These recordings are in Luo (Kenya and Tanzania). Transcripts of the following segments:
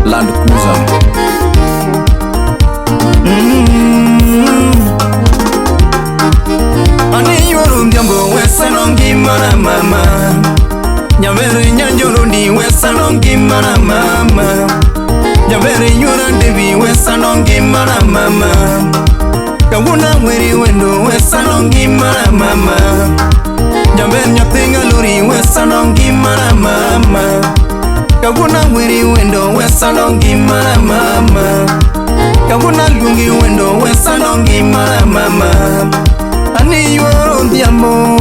Land Cruiser. Ani yoru diambo wesanongi mana mama. Nyavere nyanjoro ni wesanongi mana mama. Nyavere yura devi wesanongi mana mama. Kawuna weri wendo wesanongi mana mama. Nyavere nyatinga luri wesanongi mana mama. Kawuna weri wendo wesanongi mana mama. Kawuna lungi wendo wesanongi mana mama. Ani yuoro diambo.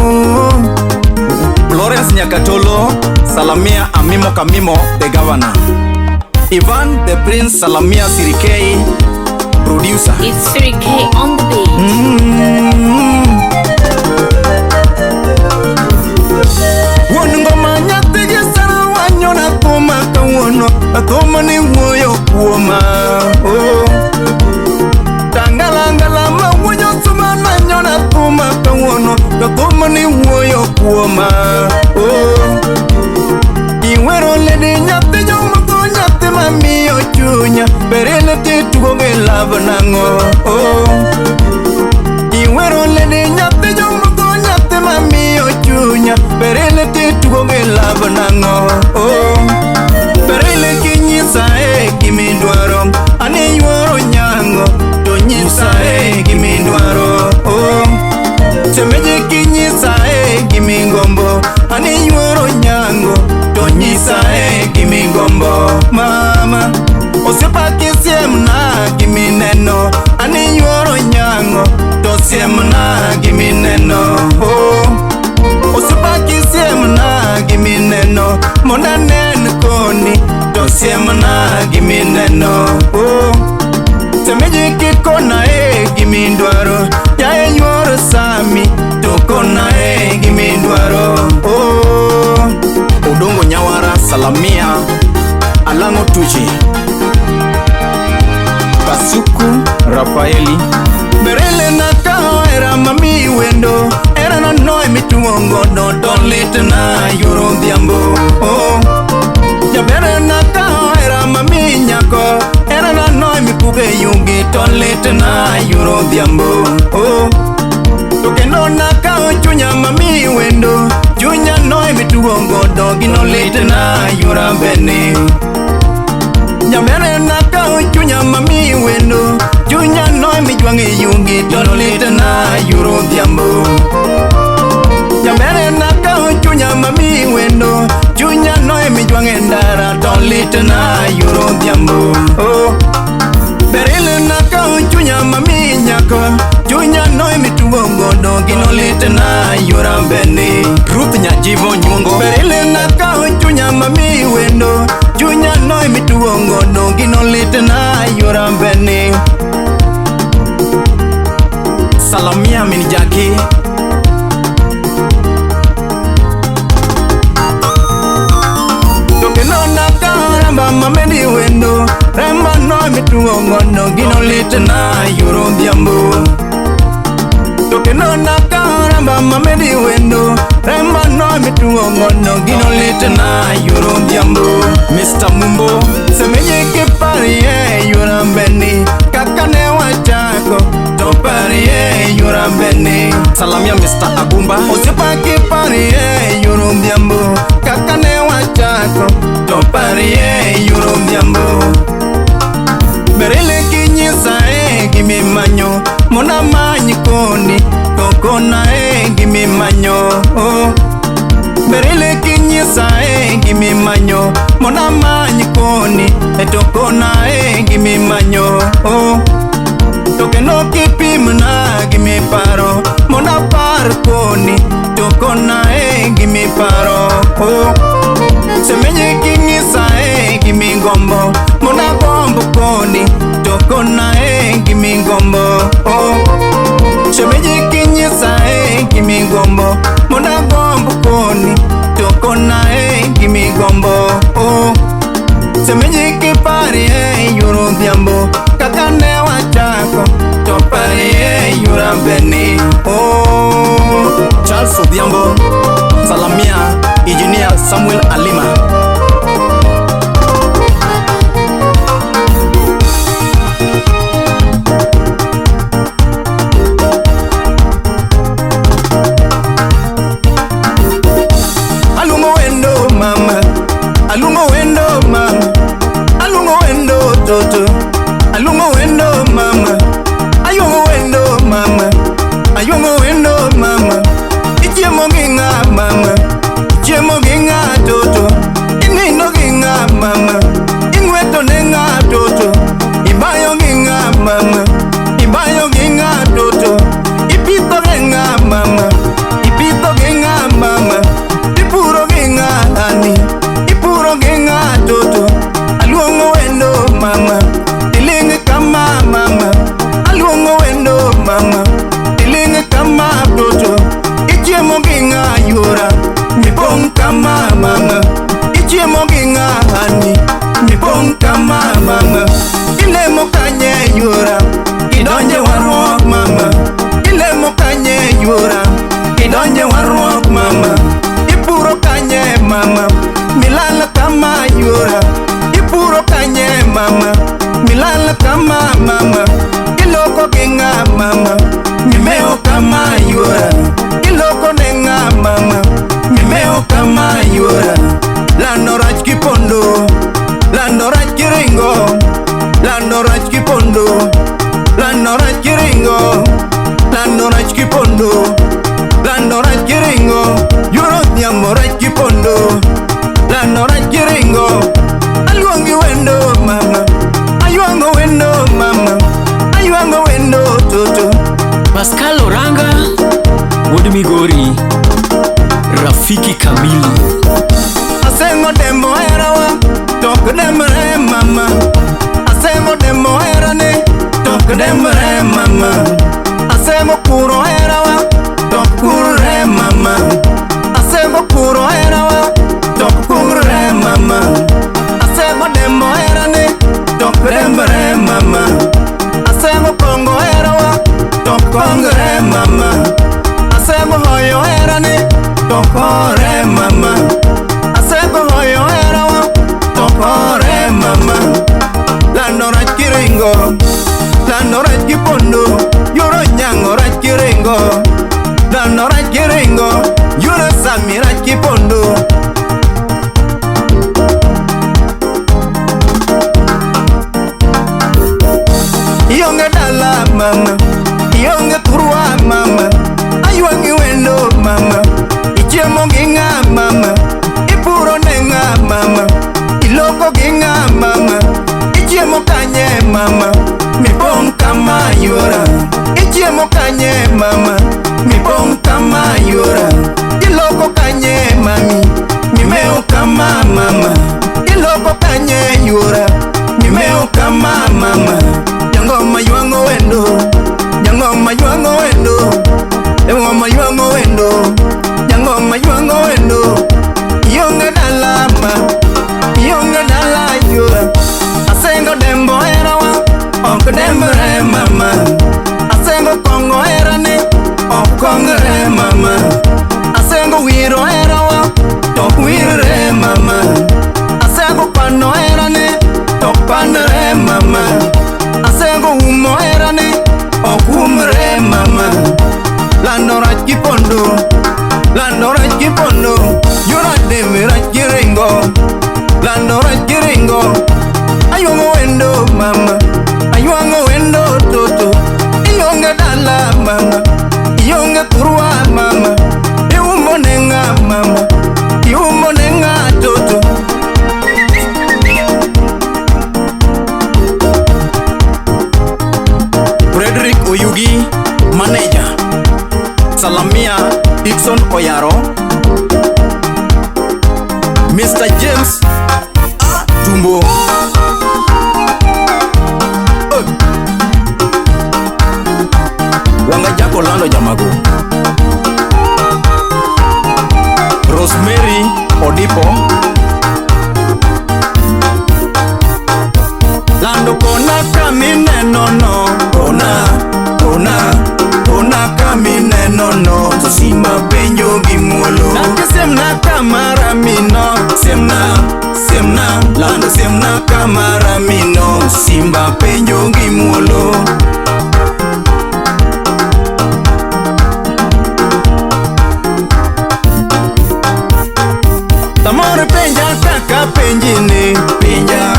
Florence Nyakatolo, Salamia Amimo Kamimo, the governor. Ivan the Prince Salamia Sirikei, producer. It's Sirikei on the beat. Wonungoma nyatigi sana wanyona koma kawono, akoma ni woyo kuoma. Tangalangala mawoyo sumana nyona koma kawono, akoma ni woyo kuoma. Iwero lede nyate nyomako nyate mami ochunya, berele te tugoge labanango. Iwero lede nyate nyomako nyate mami ochunya, berele te tugoge labanango. Berele kinyisa kimindwaro, ane yuoro nyango, tonyisa kimindwaro. Semeje kinyisa kimingombo, ane yuoro nyango, tonyisa kimingombo. Mama, osepa kisiemna kimineno, ane yuoro nyango, tosiemna kimineno. Osepa kisiemna kimineno, monanen koni, tosiemna kimineno. Semeje kikona kimindwaro, ya yuoro sami, tokona kimindwaro. Udongo Nyawara Salamia Alango Tuchi Kasuku Rafaeli Berele na kao era mami wendo, era na noi mituongo no don late na yuro diambo. Ya bere na kao era mami nyako, era na noi mikuge yungi don late na yuro diambo. Tokeno na kao chunya mami wendo, chunya noi mituongo dogi no late na yura bene. Nyamere na kao chunya mami wendo, chunya noi mijuange yungi don late na yuro diambo. Nyamere na kao chunya mami wendo, chunya noi mijuange ndara don late na yuro diambo. Berele na kao chunya mami nyako, chunya noi mituongo dogi no late na yura bene. Ruth Nyajivo Nyungo Berele na kao chunya mami wendo, chunya noi mituongo dogi no late na yura bene. Salamia Minjaki Tokeno na kao ramba mamedi wendo, ramba noi mituongo dogi no late na yuro diambo. Tokeno na kao ramba mamedi wendo, ramba noi mituongo dogi no late na yuro diambo. Mr. Mumbo semenye kipari yura beni, kakane wachako topari yura beni. Salamia Mr. Agumba osepa kipari yura diambo, kakane wachako topari yura diambo. Berele kinyisa gimi manyo, mona manyi koni, tokona gimi manyo. Berele kinyisa gimi manyo, mona manyi koni, tokona gimi manyo. Tokeno kipimna gimi paro, mona par koni, tokona gimi paro. Semenye kinyisa gimi gombo, mona gombo koni, tokona gimi gombo. Semenye kinyisa gimi gombo, mona gombo koni, tokona gimi gombo. Semenye kipari yuro diambo, kakane wachako topari yura beni. Charles Odhiambo Salamia Engineer Samuel Alima mama. Ilemo kanye yuora, kidonje warruok mama. Ilemo kanye yuora, kidonje warruok mama. Ipuro kanye mama, milala kama yuora. Ipuro kanye mama, milala kama mama. Iloko genga mama, mimeo kama yuora. Iloko nenga mama, mimeo kama yuora. Lando rach kipondo, lando rach kiringo, lando rach kipondo, lando rach kiringo, lando rach kipondo, lando rach kiringo. Yuro nyamo rach kipondo, lando rach kiringo. Aluangi wendo mama, ayuango wendo mama, ayuango wendo toto. Pascal Oranga, Wood Migori, Rafiki Kamili. Asengo demo erawa, tok demre mama. Asengo demo erane, tok demre mama. Asengo kuro erawa, tok kurre mama. Asengo kuro erawa, tok kurre mama. Asengo demo erane, tok demre mama. Asengo kongo erawa, tok kongre mama. Asengo hoyo erane, tok hore mama. Asego hoyo erawa, tokore mama. Lando rach kiringo, lando rach kipondo. Yuro nyango rach kiringo, lando rach kiringo. Yuro sami rach kipondo. Iyonge dala mama, iyonge turwa mama. Ayuangi wendo mama, ichiemo ginga mama. Ipuro nenga mama, iloko ginga mama. Ichiemo kanye mama, mipong kama yuora. Ichiemo kanye mama, mipong kama yuora. Iloko kanye mami, mimeo kama mama. Iloko kanye yuora, mimeo kama mama. Jangoma yuango wendo, jangoma yuango wendo, jangoma yuango wendo, jangoma yuango wendo. Yonga dala ma, yonga dala yuora. Asengo dembo erawa, onko dembre mama. Asengo kongo erane, okongre mama. Asengo wiro erawa, tok wirre mama. Asengo pano erane, tok panre mama. Asengo umo erane, okumre mama. Lando rach kipondo, lando rach kipondo. Yura demi rach kiringo, lando rach kiringo. Ayuango wendo mama, ayuango wendo toto. Iyonge dala mama, iyonge kurwa mama. Iumbo nenga mama, iumbo nenga toto. Frederick Oyugi, manager. Salamia Dixon Oyaro, Mr. James Tumbo. Wanga jako lando jamago. Rosemary Odipo. Lando kona kamine nono, kona kamine nono. Simba penjo gimuolo. Nake semna kamara mino, semna, lando semna kamara mino. Simba penjo gimuolo. Tamore penja kaka penjini, penja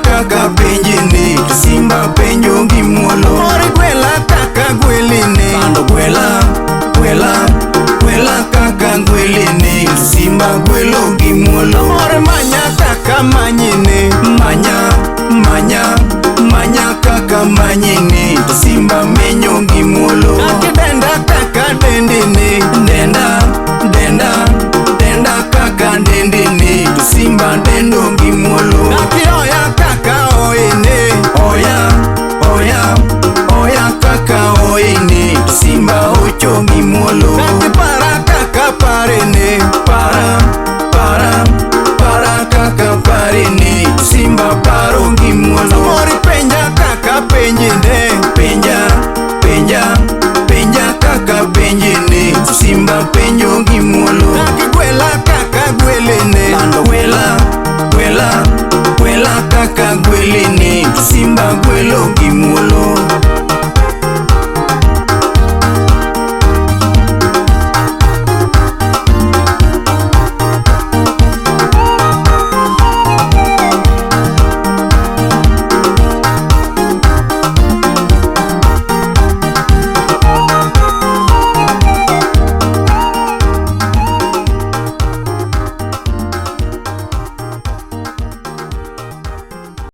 kaka penjini. Simba penjo gimuolo. Tamore gwela kaka gwelini, lando gwela kaka gwelini. Simba gwelo gimuolo. Tamore manya kaka manyini, manya kaka manyini. Simba menyo gimuolo. Nake denda kaka dendini, denda kaka dendini. Simba dendo gimuolo. Nake oya kaka oine, oya kaka oine. Simba ocho gimuolo. Nake